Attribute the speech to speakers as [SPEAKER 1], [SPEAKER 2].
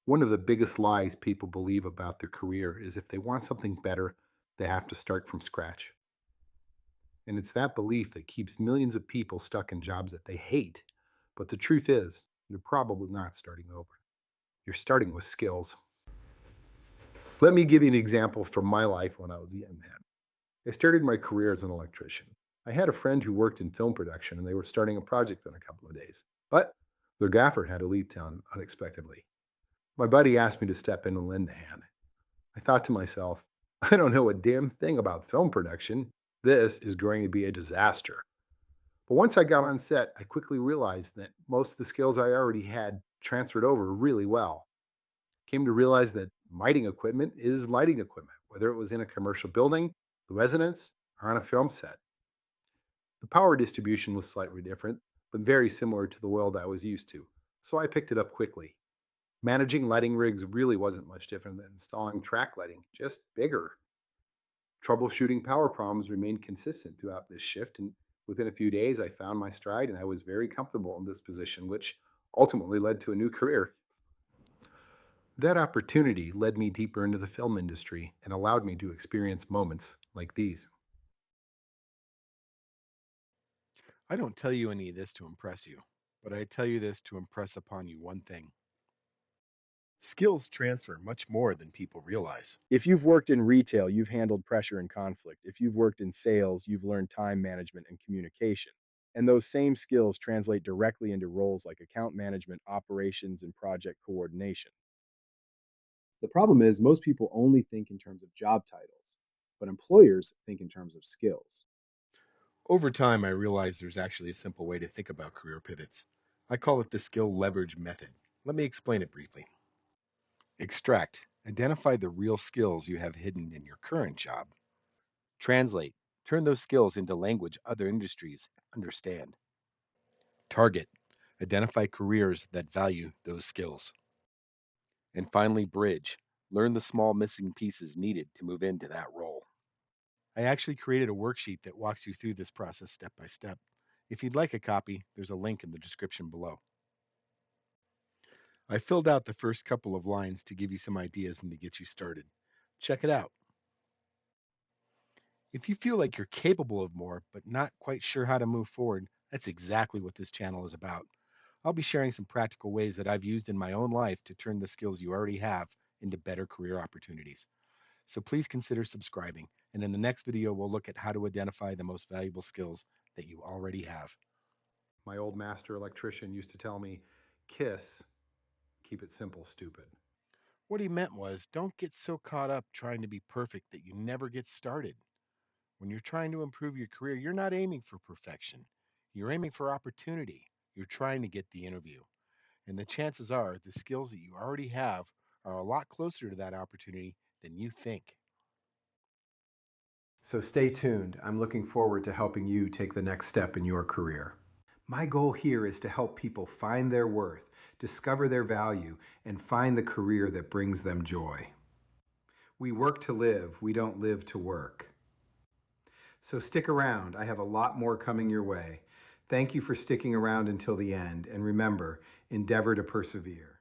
[SPEAKER 1] One of the biggest lies people believe about their career is if they want something better, they have to start from scratch. And it's that belief that keeps millions of people stuck in jobs that they hate. But the truth is, you're probably not starting over. You're starting with skills. Let me give you an example from my life when I was a young man. I started my career as an electrician. I had a friend who worked in film production and they were starting a project in a couple of days. But their gaffer had to leave town unexpectedly. My buddy asked me to step in and lend a hand. I thought to myself, I don't know a damn thing about film production. This is going to be a disaster. But once I got on set, I quickly realized that most of the skills I already had transferred over really well. Came to realize that lighting equipment is lighting equipment, whether it was in a commercial building, the residence, or on a film set. The power distribution was slightly different, but very similar to the world I was used to, so I picked it up quickly. Managing lighting rigs really wasn't much different than installing track lighting, just bigger. Troubleshooting power problems remained consistent throughout this shift, and within a few days, I found my stride and I was very comfortable in this position, which ultimately led to a new career. That opportunity led me deeper into the film industry and allowed me to experience moments like these.
[SPEAKER 2] I don't tell you any of this to impress you, but I tell you this to impress upon you one thing. Skills transfer much more than people realize. If you've worked in retail, you've handled pressure and conflict. If you've worked in sales, you've learned time management and communication. And those same skills translate directly into roles like account management, operations, and project coordination. The problem is, most people only think in terms of job titles, but employers think in terms of skills. Over time, I realized there's actually a simple way to think about career pivots. I call it the skill leverage method. Let me explain it briefly. Extract. Identify the real skills you have hidden in your current job. Translate. Turn those skills into language other industries understand. Target. Identify careers that value those skills. And finally, bridge. Learn the small missing pieces needed to move into that role. I actually created a worksheet that walks you through this process step by step. If you'd like a copy, there's a link in the description below. I filled out the first couple of lines to give you some ideas and to get you started. Check it out. If you feel like you're capable of more, but not quite sure how to move forward, that's exactly what this channel is about. I'll be sharing some practical ways that I've used in my own life to turn the skills you already have into better career opportunities. So please consider subscribing. And in the next video, we'll look at how to identify the most valuable skills that you already have.
[SPEAKER 1] My old master electrician used to tell me, KISS, keep it simple, stupid.
[SPEAKER 2] What he meant was, don't get so caught up trying to be perfect that you never get started. When you're trying to improve your career, you're not aiming for perfection. You're aiming for opportunity. You're trying to get the interview. And the chances are the skills that you already have are a lot closer to that opportunity than you think.
[SPEAKER 3] So stay tuned. I'm looking forward to helping you take the next step in your career. My goal here is to help people find their worth, discover their value, and find the career that brings them joy. We work to live, we don't live to work. So stick around. I have a lot more coming your way. Thank you for sticking around until the end, and remember, endeavor to persevere.